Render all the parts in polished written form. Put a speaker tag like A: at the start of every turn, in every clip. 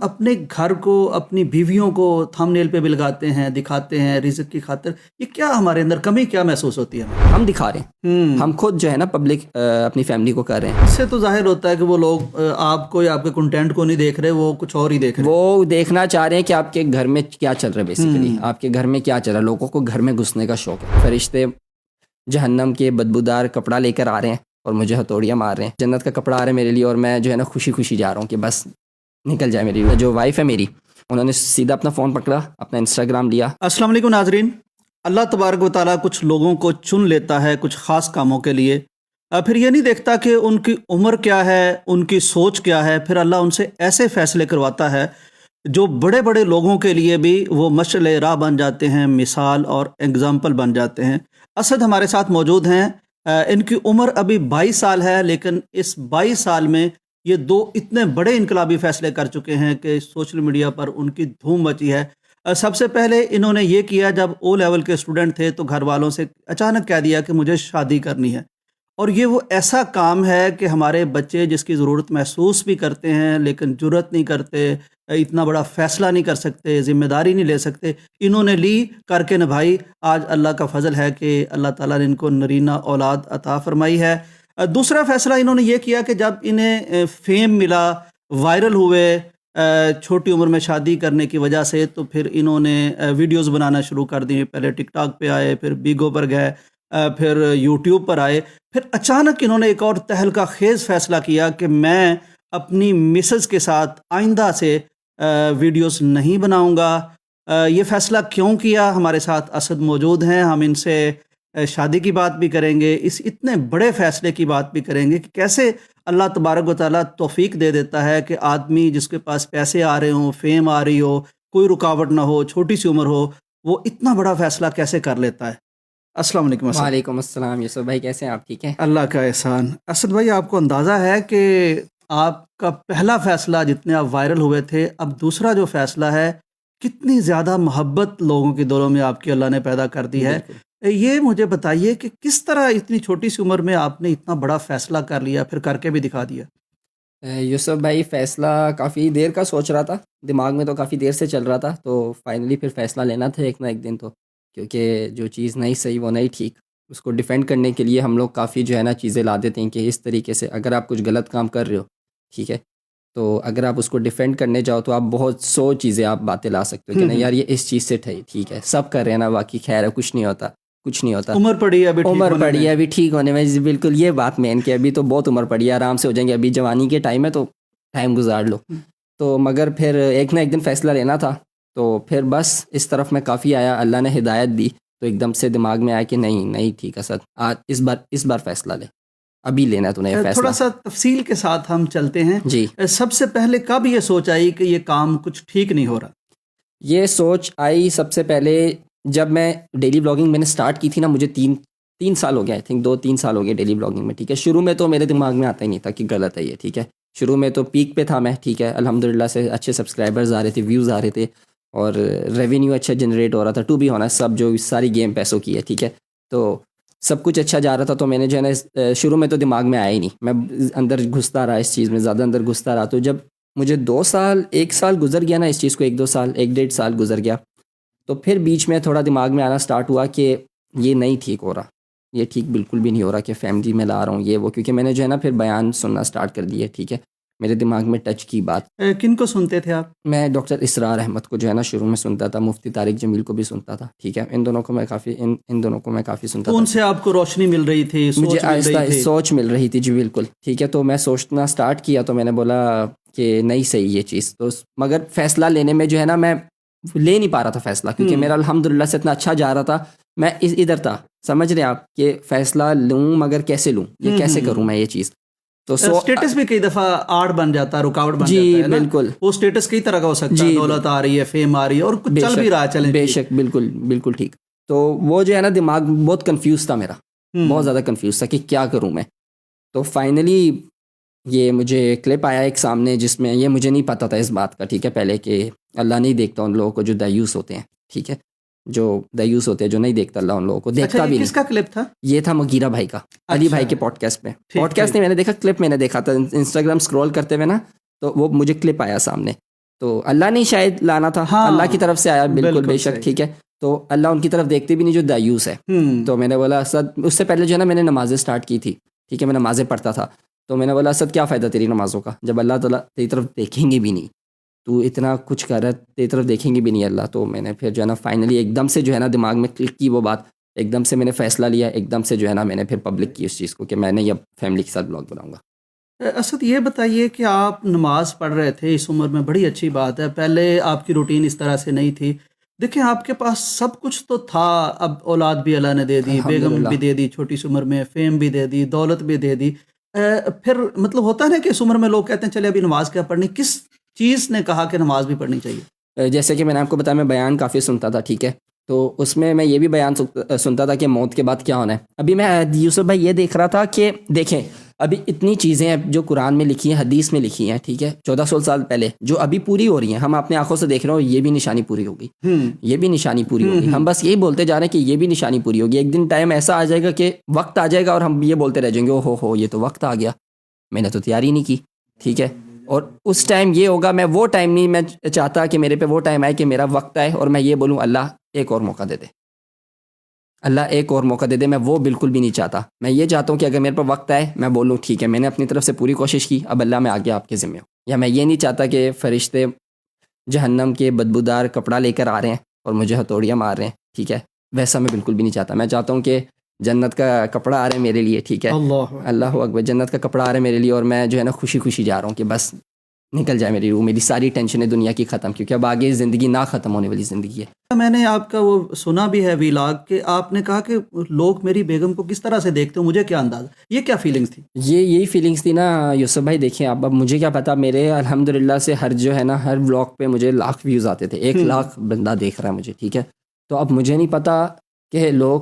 A: اپنے گھر کو اپنی بیویوں کو تھم نیل پہ بھی لگاتے ہیں، دکھاتے ہیں رزق کی خاطر، یہ کیا ہمارے اندر کمی کیا محسوس ہوتی ہے ہمیں؟
B: ہم دکھا رہے ہیں، ہم خود جو ہے نا پبلک اپنی فیملی کو کر رہے ہیں.
A: اس سے تو ظاہر ہوتا ہے کہ وہ لوگ آپ کو یا آپ کے کنٹینٹ کو نہیں دیکھ رہے، وہ کچھ اور ہی دیکھ رہے ہیں.
B: وہ دیکھنا چاہ رہے ہیں کہ آپ کے گھر میں کیا چل رہا ہے. بیسیکلی آپ کے گھر میں کیا چل رہا ہے. لوگوں کو گھر میں گھسنے کا شوق ہے. فرشتے جہنم کے بدبودار کپڑا لے کر آ رہے ہیں اور مجھے ہتھوڑیاں مار رہے ہیں. جنت کا کپڑا آ رہا ہے میرے لیے اور میں جو ہے نا خوشی خوشی جا رہا ہوں کہ بس نکل جائے. میری جو وائف ہے میری، انہوں نے سیدھا اپنا فون پکڑا، اپنا انسٹاگرام لیا.
A: السلام علیکم ناظرین. اللہ تبارک و تعالیٰ کچھ لوگوں کو چن لیتا ہے کچھ خاص کاموں کے لیے، پھر یہ نہیں دیکھتا کہ ان کی عمر کیا ہے، ان کی سوچ کیا ہے. پھر اللہ ان سے ایسے فیصلے کرواتا ہے جو بڑے بڑے لوگوں کے لیے بھی وہ مشعل راہ بن جاتے ہیں، مثال اور اگزامپل بن جاتے ہیں. اسد ہمارے ساتھ موجود ہیں. ان کی عمر ابھی 22 سال ہے، لیکن اس 22 سال میں یہ دو اتنے بڑے انقلابی فیصلے کر چکے ہیں کہ سوشل میڈیا پر ان کی دھوم مچی ہے. سب سے پہلے انہوں نے یہ کیا، جب او لیول کے اسٹوڈنٹ تھے تو گھر والوں سے اچانک کہہ دیا کہ مجھے شادی کرنی ہے. اور یہ وہ ایسا کام ہے کہ ہمارے بچے جس کی ضرورت محسوس بھی کرتے ہیں لیکن جرت نہیں کرتے، اتنا بڑا فیصلہ نہیں کر سکتے، ذمہ داری نہیں لے سکتے. انہوں نے لی، کر کے نبھائی. آج اللہ کا فضل ہے کہ اللہ تعالیٰ نے ان کو نرینہ اولاد عطا فرمائی ہے. دوسرا فیصلہ انہوں نے یہ کیا کہ جب انہیں فیم ملا، وائرل ہوئے چھوٹی عمر میں شادی کرنے کی وجہ سے، تو پھر انہوں نے ویڈیوز بنانا شروع کر دی. پہلے ٹک ٹاک پہ آئے، پھر بیگو پر گئے، پھر یوٹیوب پر آئے. پھر اچانک انہوں نے ایک اور تہلکہ خیز فیصلہ کیا کہ میں اپنی مسز کے ساتھ آئندہ سے ویڈیوز نہیں بناؤں گا. یہ فیصلہ کیوں کیا؟ ہمارے ساتھ اسد موجود ہیں، ہم ان سے شادی کی بات بھی کریں گے، اس اتنے بڑے فیصلے کی بات بھی کریں گے کہ کیسے اللہ تبارک و تعالیٰ توفیق دے دیتا ہے کہ آدمی جس کے پاس پیسے آ رہے ہوں، فیم آ رہی ہو، کوئی رکاوٹ نہ ہو، چھوٹی سی عمر ہو، وہ اتنا بڑا فیصلہ کیسے کر لیتا ہے. السلام علیکم اسد.
B: وعلیکم السلام. یوسف بھائی کیسے ہیں آپ؟ ٹھیک ہیں؟
A: اللہ کا احسان. اسد بھائی، آپ کو اندازہ ہے کہ آپ کا پہلا فیصلہ جتنے آپ وائرل ہوئے تھے، اب دوسرا جو فیصلہ ہے، کتنی زیادہ محبت لوگوں کے دلوں میں آپ کی اللہ نے پیدا کر دی ہے. یہ مجھے بتائیے کہ کس طرح اتنی چھوٹی سی عمر میں آپ نے اتنا بڑا فیصلہ کر لیا، پھر کر کے بھی دکھا دیا.
B: یوسف بھائی فیصلہ کافی دیر کا سوچ رہا تھا، دماغ میں تو کافی دیر سے چل رہا تھا. تو فائنلی پھر فیصلہ لینا تھا ایک نہ ایک دن تو، کیونکہ جو چیز نہیں صحیح وہ نہیں ٹھیک. اس کو ڈیفینڈ کرنے کے لیے ہم لوگ کافی جو ہے نا چیزیں لا دیتے ہیں کہ اس طریقے سے اگر آپ کچھ غلط کام کر رہے ہو، ٹھیک ہے، تو اگر آپ اس کو ڈیفینڈ کرنے جاؤ تو آپ بہت 100 چیزیں آپ باتیں لا سکتے ہو کہ نہیں یار یہ اس چیز سے ٹھیک ہے، سب کر رہے ہیں نا، باقی خیر ہے، کچھ نہیں ہوتا، کچھ نہیں ہوتا.
A: عمر پڑی ہے
B: ابھی ٹھیک ہونے میں. بالکل یہ بات مین کہ ابھی تو بہت عمر پڑی ہے، آرام سے ہو جائیں گے، ابھی جوانی کے ٹائم ہے تو ٹائم گزار لو. تو مگر پھر ایک نہ ایک دن فیصلہ لینا تھا. تو پھر بس اس طرف میں کافی آیا، اللہ نے ہدایت دی تو ایک دم سے دماغ میں آیا کہ نہیں ٹھیک ہے سر، آج اس بار فیصلہ لے، ابھی لینا ہے تو نے فیصلہ.
A: تھوڑا سا تفصیل کے ساتھ ہم چلتے ہیں.
B: جی.
A: سب سے پہلے کب یہ سوچ آئی کہ یہ کام کچھ ٹھیک نہیں ہو رہا؟
B: یہ سوچ آئی سب سے پہلے جب میں ڈیلی بلاگنگ میں نے سٹارٹ کی تھی نا. مجھے تین سال ہو گیا، آئی تھنک 2-3 سال ہو گئے ڈیلی بلاگنگ میں. ٹھیک ہے، شروع میں تو میرے دماغ میں آتا ہی نہیں تھا کہ غلط ہے یہ. ٹھیک ہے، شروع میں تو پیک پہ تھا میں. ٹھیک ہے، الحمدللہ سے اچھے سبسکرائبرز آ رہے تھے، ویوز آ رہے تھے اور ریونیو اچھا جنریٹ ہو رہا تھا. ٹو بھی ہونا سب جو ساری گیم پیسوں کی ہے. ٹھیک ہے، تو سب کچھ اچھا جا رہا تھا. تو میں نے جو ہے نا شروع میں تو دماغ میں آیا ہی نہیں، میں اندر گھستا رہا اس چیز میں، زیادہ اندر گھستا رہا. تو جب مجھے 1 سال گزر گیا نا اس چیز کو، 1-2 سال، 1-1.5 سال گزر گیا، تو پھر بیچ میں تھوڑا دماغ میں آنا سٹارٹ ہوا کہ یہ نہیں ٹھیک ہو رہا، یہ ٹھیک بالکل بھی نہیں ہو رہا کہ فیملی میں لا رہا ہوں یہ وہ. کیونکہ میں نے جو ہے نا پھر بیان سننا سٹارٹ کر دیے. ٹھیک ہے، میرے دماغ میں ٹچ کی بات.
A: کن کو سنتے تھے آپ؟
B: میں ڈاکٹر اسرار احمد کو جو ہے نا شروع میں سنتا تھا، مفتی طارق جمیل کو بھی سنتا تھا. ٹھیک ہے، ان دونوں کو میں کافی سنتا تھا.
A: ان سے آپ کو روشنی مل رہی تھی،
B: مجھے آہستہ سوچ مل رہی تھی. جی بالکل. ٹھیک ہے، تو میں سوچنا سٹارٹ کیا تو میں نے بولا کہ نہیں صحیح یہ چیز. تو مگر فیصلہ لینے میں جو ہے نا میں لے نہیں پا رہا تھا فیصلہ، کیونکہ میرا الحمدللہ سے اتنا اچھا جا رہا تھا. میں ادھر تھا، سمجھ رہے ہیں آپ، کہ فیصلہ لوں مگر کیسے لوں، یہ کیسے کروں میں یہ چیز. تو
A: سٹیٹس بھی کئی دفعہ آڑ بن جاتا ہے، رکاوٹ بن جاتا ہے. جی بالکل، وہ سٹیٹس کئی طرح کا ہو سکتا ہے، دولت آ رہی ہے، فیم آ رہی ہے اور کچھ چل بھی رہا ہے. چلیں،
B: بے شک، بالکل ٹھیک. تو وہ جو ہے نا دماغ بہت کنفیوز تھا میرا، بہت زیادہ کنفیوز تھا کہ کیا کروں میں. تو فائنلی یہ مجھے کلپ آیا ایک سامنے، جس میں یہ مجھے نہیں پتا تھا اس بات کا. ٹھیک ہے، پہلے کہ اللہ نہیں دیکھتا ان لوگوں کو جو دیوس ہوتے ہیں. ٹھیک ہے، جو دیوس ہوتے ہیں، جو نہیں دیکھتا اللہ ان لوگوں کو، دیکھتا بھی نہیں.
A: کس کا کلپ تھا
B: یہ؟ تھا مغیرہ بھائی کا، علی بھائی کے پوڈ کاسٹ میں. پوڈ کاسٹ نہیں میں نے دیکھا، کلپ میں نے دیکھا تھا انسٹاگرام اسکرول کرتے ہوئے نا، تو وہ مجھے کلپ آیا سامنے. تو اللہ نے شاید لانا تھا,
A: ہاں
B: اللہ کی طرف سے آیا, بالکل بے شک,
A: صحیح.
B: ٹھیک ہے. تو اللہ ان کی طرف دیکھتے بھی نہیں جو دایوس ہے. تو میں نے بولا اسد, اس سے پہلے جو ہے نا میں نے نمازیں سٹارٹ کی تھی, ٹھیک ہے, میں نمازیں پڑھتا تھا. تو میں نے بولا اسد کیا فائدہ تیری نمازوں کا جب اللہ تعالیٰ تیری طرف دیکھیں گے بھی نہیں, تو اتنا کچھ کر رہا ہے تیری طرف دیکھیں گے بھی نہیں اللہ. تو میں نے پھر جو ہے نا فائنلی ایک دم سے جو ہے نا دماغ میں کلک کی وہ بات, ایک دم سے میں نے فیصلہ لیا, ایک دم سے جو ہے نا میں نے پھر پبلک کی اس چیز کو کہ میں نے اب فیملی کے ساتھ بلاگ بناؤں گا.
A: اسد یہ بتائیے کہ آپ نماز پڑھ رہے تھے اس عمر میں, بڑی اچھی بات ہے, پہلے آپ کی روٹین اس طرح سے نہیں تھی. دیکھیں آپ کے پاس سب کچھ تو تھا, اب اولاد بھی اللہ نے دے دی, بیگم
B: الحمدللہ.
A: بھی دے دی چھوٹی سی عمر میں, فیم بھی دے دی, دولت بھی دے دی. پھر مطلب ہوتا ہے نا کہ اس عمر میں لوگ کہتے ہیں چلے ابھی نماز کیا پڑھنی, کس چیز نے کہا کہ نماز بھی پڑھنی چاہیے؟
B: جیسے کہ میں نے آپ کو بتایا میں بیان کافی سنتا تھا, ٹھیک ہے, تو اس میں یہ بھی بیان سنتا تھا کہ موت کے بعد کیا ہونا ہے. ابھی میں یوسف بھائی یہ دیکھ رہا تھا کہ دیکھیں ابھی اتنی چیزیں ہیں جو قرآن میں لکھی ہیں, حدیث میں لکھی ہیں, ٹھیک ہے, 1400 سال پہلے جو ابھی پوری ہو رہی ہیں, ہم اپنے آنکھوں سے دیکھ رہے ہو, یہ بھی نشانی پوری ہوگی, یہ بھی نشانی پوری ہوگی. ہم بس یہی بولتے جا رہے ہیں کہ یہ بھی نشانی پوری ہوگی. ایک دن ٹائم ایسا آ جائے گا کہ وقت آ جائے گا اور ہم یہ بولتے رہ جائیں گے او ہو یہ تو وقت آ گیا, میں نے تو تیاری نہیں کی, ٹھیک ہے. اور اس ٹائم یہ ہوگا, میں وہ ٹائم نہیں میں چاہتا کہ میرے پہ وہ ٹائم آئے کہ میرا وقت آئے اور میں یہ بولوں اللہ ایک اور موقع دے دے, اللہ ایک اور موقع دے دے. میں وہ بالکل بھی نہیں چاہتا. میں یہ چاہتا ہوں کہ اگر میرے پہ وقت آئے میں بولوں ٹھیک ہے میں نے اپنی طرف سے پوری کوشش کی, اب اللہ میں آگے آپ کے ذمہ ہوں. یا میں یہ نہیں چاہتا کہ فرشتے جہنم کے بدبودار کپڑا لے کر آ رہے ہیں اور مجھے ہتھوڑیاں مار رہے ہیں, ٹھیک ہے, ویسا میں بالکل بھی نہیں چاہتا. میں چاہتا ہوں کہ جنت کا کپڑا آ رہا ہے میرے لیے, ٹھیک ہے, اللہ اکبر, جنت کا کپڑا آ رہا ہے میرے لیے اور میں جو ہے نا خوشی خوشی جا رہا ہوں کہ بس نکل جائے میری روح, میری ساری ٹینشنیں دنیا کی ختم, کیونکہ اب آگے زندگی نہ ختم ہونے والی زندگی ہے.
A: میں نے آپ کا وہ سنا بھی ہے ویلاگ کہ آپ نے کہا کہ لوگ میری بیگم کو کس طرح سے دیکھتے ہو, مجھے کیا انداز, یہ کیا فیلنگس تھی؟
B: یہی فیلنگس تھی نا یوسف بھائی. دیکھیں اب مجھے کیا پتا, میرے الحمدللہ سے ہر جو ہے نا ہر بلاگ پہ مجھے 1,00,000 ویوز آتے تھے, 1,00,000 بندہ دیکھ رہا ہے مجھے, ٹھیک ہے. تو اب مجھے نہیں پتا کہ لوگ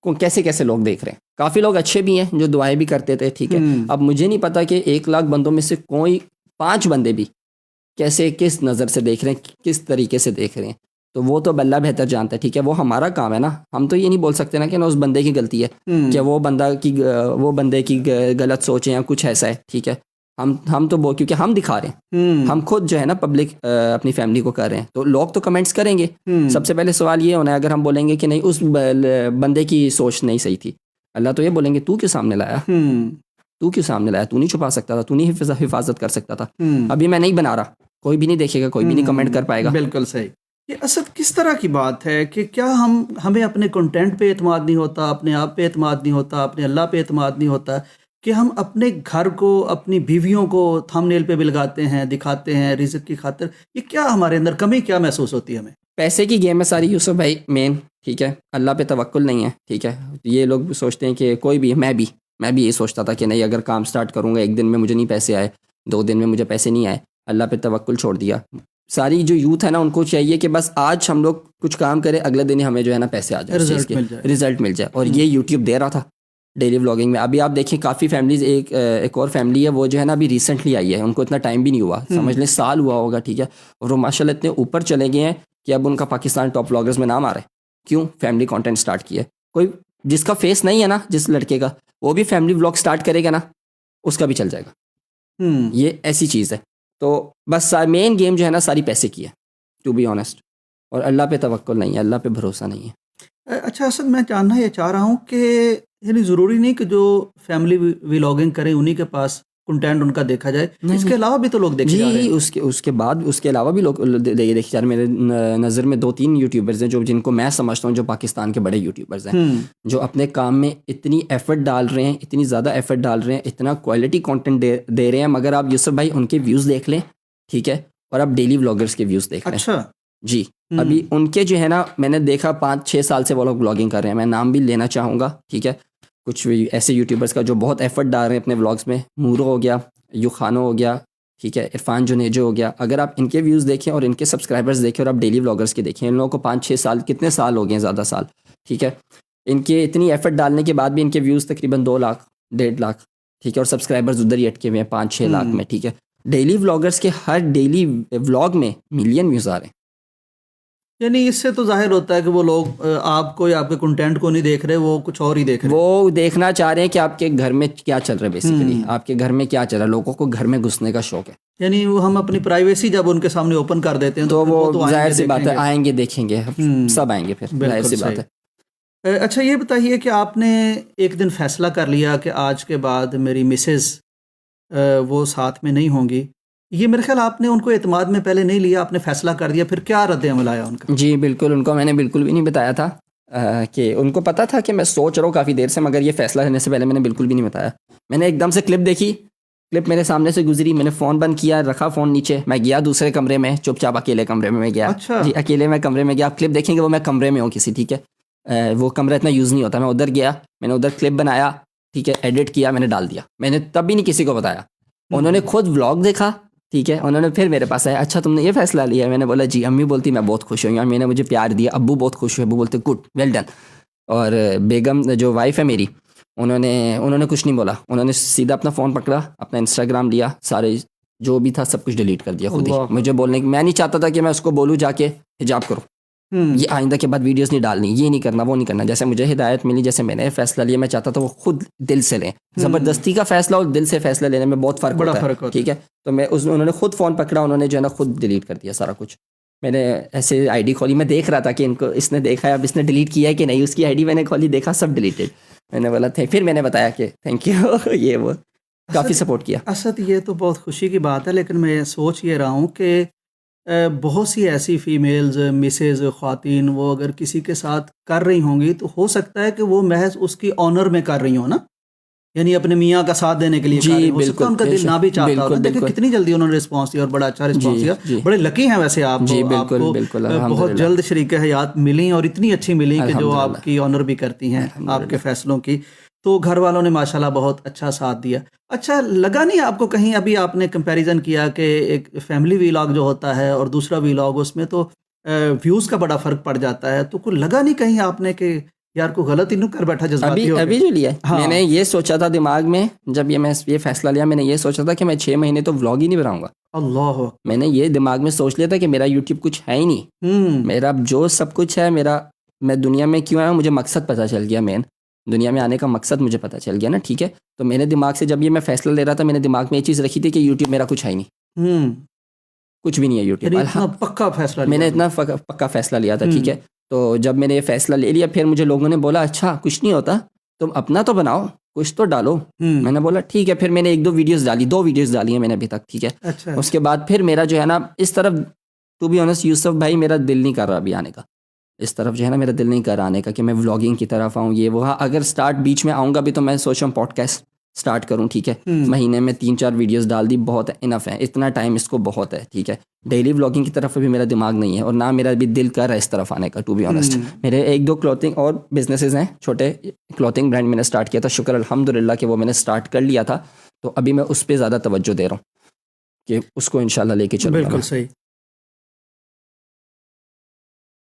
B: کو کیسے کیسے لوگ دیکھ رہے ہیں. کافی لوگ اچھے بھی ہیں جو دعائیں بھی کرتے تھے, ٹھیک ہے. اب مجھے نہیں پتا کہ 1,00,000 بندوں میں سے کوئی 5 بندے بھی کیسے کس نظر سے دیکھ رہے ہیں, کس طریقے سے دیکھ رہے ہیں, تو وہ تو اللہ بہتر جانتا ہے, ٹھیک ہے. وہ ہمارا کام ہے نا, ہم تو یہ نہیں بول سکتے نا کہ نا اس بندے کی غلطی ہے کہ وہ بندے کی غلط سوچیں یا کچھ ایسا ہے, ٹھیک ہے. ہم تو کیونکہ ہم دکھا رہے ہیں, ہم خود جو ہے نا پبلک اپنی فیملی کو کر رہے ہیں, تو لوگ تو کمنٹس کریں گے. سب سے پہلے سوال یہ ہونا ہے اگر ہم بولیں گے کہ نہیں اس بندے کی سوچ نہیں صحیح تھی, اللہ تو یہ بولیں گے تو کیوں سامنے لایا, تو کیوں سامنے لایا, تو نہیں چھپا سکتا تھا, تو نہیں حفاظت کر سکتا تھا. ابھی میں نہیں بنا رہا, کوئی بھی نہیں دیکھے گا, کوئی بھی نہیں کمنٹ کر پائے گا.
A: بالکل صحیح. یہ اسد کس طرح کی بات ہے کہ کیا ہمیں اپنے کنٹینٹ پہ اعتماد نہیں ہوتا, اپنے آپ پہ اعتماد نہیں ہوتا, اپنے اللہ پہ اعتماد نہیں ہوتا کہ ہم اپنے گھر کو, اپنی بیویوں کو تھم نیل پہ بھی لگاتے ہیں, دکھاتے ہیں رزق کی خاطر. یہ کیا ہمارے اندر کمی کیا محسوس ہوتی ہے ہمیں؟
B: پیسے کی گیم ہے ساری یوسف بھائی مین, ٹھیک ہے. اللہ پہ توکل نہیں ہے, ٹھیک ہے. یہ لوگ سوچتے ہیں کہ کوئی بھی, میں بھی یہ سوچتا تھا کہ نہیں اگر کام سٹارٹ کروں گا 1 دن میں مجھے نہیں پیسے آئے, 2 دن میں مجھے پیسے نہیں آئے, اللہ پہ توکل چھوڑ دیا. ساری جو یوتھ ہے نا ان کو چاہیے کہ بس آج ہم لوگ کچھ کام کریں, اگلے دن ہی ہمیں جو ہے نا پیسے آ جائیں, رزلٹ مل جائے. اور یہ یوٹیوب دے رہا تھا ڈیلی ولاگنگ میں. ابھی آپ دیکھیں کافی فیملیز, ایک اور فیملی ہے وہ جو ہے نا ابھی ریسنٹلی آئی ہے, ان کو اتنا ٹائم بھی نہیں ہوا, سمجھ لیں سال ہوا ہوگا, ٹھیک ہے. اور وہ ماشاء اللہ اتنے اوپر چلے گئے ہیں کہ اب ان کا پاکستان ٹاپ ولاگرز میں نام آ رہا ہے. کیوں؟ فیملی کانٹینٹ سٹارٹ کیا ہے. کوئی جس کا فیس نہیں ہے نا, جس لڑکے کا, وہ بھی فیملی ولاگ سٹارٹ کرے گا نا, اس کا بھی چل جائے گا. یہ ایسی چیز ہے. تو بس مین گیم جو ہے نا ساری پیسے کی ہے, ٹو بی آنیسٹ. اور اللہ پہ توکل نہیں ہے, اللہ پہ بھروسہ نہیں ہے.
A: اچھا اسد, میں جاننا یہ چاہ رہا ہوں کہ یعنی ضروری نہیں کہ جو فیملی ولاگنگ کریں انہی کے پاس کنٹینٹ ان کا دیکھا جائے, اس کے علاوہ بھی تو لوگ دیکھے جا رہے ہیں.
B: اس کے بعد اس کے علاوہ بھی لوگ دیکھے جا رہے ہیں. میرے نظر میں 2-3 یوٹیوبرز ہیں جن کو میں سمجھتا ہوں جو پاکستان کے بڑے یوٹیوبرز ہیں, جو اپنے کام میں اتنی ایفرٹ ڈال رہے ہیں, اتنی زیادہ ایفرٹ ڈال رہے ہیں, اتنا کوالٹی کانٹینٹ دے رہے ہیں. مگر آپ یوسف بھائی ان کے ویوز دیکھ لیں, ٹھیک ہے, اور آپ ڈیلی ولاگرز کے ویوز دیکھ لیں.
A: اچھا
B: جی, ابھی ان کے جو ہے نا میں نے دیکھا 5-6 سال سے وہ لوگ بلاگنگ کر رہے ہیں. میں نام بھی لینا چاہوں گا, ٹھیک ہے, کچھ ایسے یوٹیوبرز کا جو بہت ایفرٹ ڈال رہے ہیں اپنے ولاگس میں. مورو ہو گیا, یو خانو ہو گیا, ٹھیک ہے, عرفان جنیجو ہو گیا. اگر آپ ان کے ویوز دیکھیں اور ان کے سبسکرائبرز دیکھیں اور آپ ڈیلی ولاگرز کے دیکھیں, ان لوگوں کو 5-6 سال, کتنے سال ہو گئے ہیں, زیادہ سال, ٹھیک ہے. ان کے اتنی ایفرٹ ڈالنے کے بعد بھی ان کے ویوز تقریباً 2 لاکھ 1.5 لاکھ, ٹھیک ہے, اور سبسکرائبرز ادھر ہی اٹکے ہوئے ہیں 5-6 لاکھ میں, ٹھیک ہے. ڈیلی ولاگرز کے ہر ڈیلی ولاگ میں ملین ویوز آ رہے ہیں.
A: یعنی اس سے تو ظاہر ہوتا ہے کہ وہ لوگ آپ کو یا آپ کے کنٹینٹ کو نہیں دیکھ رہے, وہ کچھ اور ہی دیکھ رہے ہیں.
B: وہ دیکھنا چاہ رہے ہیں کہ آپ کے گھر میں کیا چل رہا ہے, بیسیکلی آپ کے گھر میں کیا چل رہا ہے. لوگوں کو گھر میں گھسنے کا شوق ہے,
A: یعنی وہ ہم اپنی پرائیویسی جب ان کے سامنے اوپن کر دیتے ہیں
B: تو
A: پھر
B: وہ
A: تو آئیں
B: ظاہر
A: گے,
B: سی بات ہے
A: دیکھیں گے.
B: آئیں گے, دیکھیں گے, سب آئیں گے پھر, ظاہر
A: بالکل
B: سی بات
A: صحیح.
B: ہے.
A: اچھا یہ بتائیے کہ آپ نے ایک دن فیصلہ کر لیا کہ آج کے بعد میری مسز وہ ساتھ میں نہیں ہوں گی, یہ میرے خیال آپ نے ان کو اعتماد میں پہلے نہیں لیا, آپ نے فیصلہ کر دیا, پھر کیا رد عمل آیا ان کا؟
B: جی بالکل, ان کو میں نے بالکل بھی نہیں بتایا تھا کہ ان کو پتا تھا کہ میں سوچ رہا ہوں کافی دیر سے, مگر یہ فیصلہ لینے سے پہلے میں نے بالکل بھی نہیں بتایا. میں نے ایک دم سے کلپ دیکھی, کلپ میرے سامنے سے گزری, میں نے فون بند کیا, رکھا فون نیچے, میں گیا دوسرے کمرے میں, چپ چاپ اکیلے کمرے میں گیا.
A: اچھا.
B: جی اکیلے میں کمرے میں گیا. آپ کلپ دیکھیں گے وہ میں کمرے میں ہوں کسی, ٹھیک ہے, وہ کمرہ اتنا یوز نہیں ہوتا. میں ادھر گیا, میں نے ادھر کلپ بنایا, ٹھیک ہے, ایڈٹ کیا, میں نے ڈال دیا. میں نے تب بھی نہیں کسی کو بتایا. انہوں نے خود ولاگ دیکھا, ٹھیک ہے, انہوں نے پھر میرے پاس آیا, اچھا تم نے یہ فیصلہ لیا؟ میں نے بولا جی. امی بولتی میں بہت خوش ہوئی, امی نے مجھے پیار دیا, ابو بہت خوش ہوئے, ابو بولتے گڈ, ویل ڈن. اور بیگم جو وائف ہے میری, انہوں نے کچھ نہیں بولا. انہوں نے سیدھا اپنا فون پکڑا, اپنا انسٹاگرام لیا, سارے جو بھی تھا سب کچھ ڈیلیٹ کر دیا خود ہی. مجھے بولنے کی, میں نہیں چاہتا تھا کہ میں اس کو بولوں جا کے حجاب کرو, یہ آئندہ کے بعد ویڈیوز نہیں ڈالنی, یہ نہیں کرنا, وہ نہیں کرنا. جیسے مجھے ہدایت ملی, جیسے میں نے فیصلہ لیا, میں چاہتا تھا وہ خود دل سے لیں. زبردستی کا فیصلہ اور دل سے فیصلہ لینے میں بہت فرق ہوتا ہے, ٹھیک ہے. تو انہوں نے خود فون پکڑا, انہوں نے جو ہے نا خود ڈیلیٹ کر دیا سارا کچھ. میں نے ایسے آئی ڈی کھولی, میں دیکھ رہا تھا کہ ان کو اس نے دیکھا ہے, اب اس نے ڈیلیٹ کیا ہے کہ نہیں. اس کی آئی ڈی میں نے کھولی, دیکھا سب ڈیلیٹڈ. میں نے بولا پھر میں نے بتایا کہ تھینک یو, یہ وہ کافی سپورٹ کیا.
A: اسد یہ تو بہت خوشی کی بات ہے, لیکن میں سوچ یہ رہا ہوں کہ بہت سی ایسی فیمیلز, مسز, خواتین, وہ اگر کسی کے ساتھ کر رہی ہوں گی تو ہو سکتا ہے کہ وہ محض اس کی آنر میں کر رہی ہوں نا, یعنی اپنے میاں کا ساتھ دینے کے لیے کر رہی ہوں. ہو سکتا ہے ان کا دل نہ بھی چاہتا ہوگا. دیکھیں کتنی جلدی انہوں نے رسپانس دیا, اور بڑا اچھا رسپانس دیا. بڑے لکی ہیں ویسے آپ, آپ کو بہت جلد شریک حیات ملی, اور اتنی اچھی ملی کہ جو آپ کی آنر بھی کرتی ہیں آپ کے فیصلوں کی. تو گھر والوں نے ماشاءاللہ بہت اچھا ساتھ دیا. اچھا لگا نہیں آپ کو کہیں, ابھی آپ نے کمپیریزن کیا کہ ایک فیملی ویلاگ جو ہوتا ہے اور دوسرا ویلاگ, اس میں تو ویوز کا بڑا فرق پڑ جاتا ہے, تو کوئی لگا نہیں کہیں آپ نے کہ یار کوئی غلطی نہیں کر بیٹھا جذباتی ہو کے؟
B: ابھی جو لیا میں نے یہ سوچا تھا دماغ میں, جب میں یہ فیصلہ لیا, میں نے یہ سوچا تھا کہ میں 6 مہینے تو ولاگ ہی نہیں بناؤں گا.
A: اللہ,
B: میں نے یہ دماغ میں سوچ لیا تھا کہ میرا یوٹیوب کچھ ہے ہی نہیں. میرا جو سب کچھ ہے, میں دنیا میں کیوں آیا, مجھے مقصد پتہ چل گیا. مین دنیا میں آنے کا مقصد مجھے پتہ چل گیا نا, ٹھیک ہے. تو میرے دماغ سے جب یہ میں فیصلہ لے رہا تھا, میں نے دماغ میں یہ چیز رکھی تھی کہ یوٹیوب میرا کچھ ہے ہی نہیں, کچھ بھی نہیں ہے یوٹیوب.
A: پکا فیصلہ
B: میں نے اتنا پکا فیصلہ لیا تھا, ٹھیک ہے. تو جب میں نے یہ فیصلہ لے لیا, پھر مجھے لوگوں نے بولا اچھا کچھ نہیں ہوتا, تم اپنا تو بناؤ, کچھ تو ڈالو. میں نے بولا ٹھیک ہے. پھر میں نے 1-2 ویڈیوز ڈالی, 2 ویڈیوز ڈالی ہیں میں نے ابھی تک, ٹھیک ہے. اس کے بعد پھر میرا جو ہے نا اس طرف, ٹو بی آنیسٹ یوسف بھائی, میرا دل نہیں کر رہا ابھی آنے کا. اس طرف جو ہے نا میرا دل نہیں کر رہا آنے کا کہ میں ولاگنگ کی طرف آؤں, یہ وہ. اگر سٹارٹ بیچ میں آؤں گا بھی تو میں سوچ رہا ہوں پوڈ کاسٹ سٹارٹ کروں, ٹھیک ہے. مہینے میں 3-4 ویڈیوز ڈال دی, بہت انف ہے, اتنا ٹائم اس کو بہت ہے, ٹھیک ہے. ڈیلی ولاگنگ کی طرف ابھی میرا دماغ نہیں ہے, اور نہ میرا بھی دل کر رہا ہے اس طرف آنے کا, ٹو بی آنیسٹ. میرے 1-2 کلوتھنگ اور بزنسز ہیں, چھوٹے کلوتھنگ برانڈ میں نے سٹارٹ کیا تھا, شکر الحمدللہ کہ وہ میں نے سٹارٹ کر لیا تھا. تو ابھی میں اس پہ زیادہ توجہ دے رہا ہوں کہ اس کو انشاءاللہ لے کے چلوں.
A: بالکل صحیح.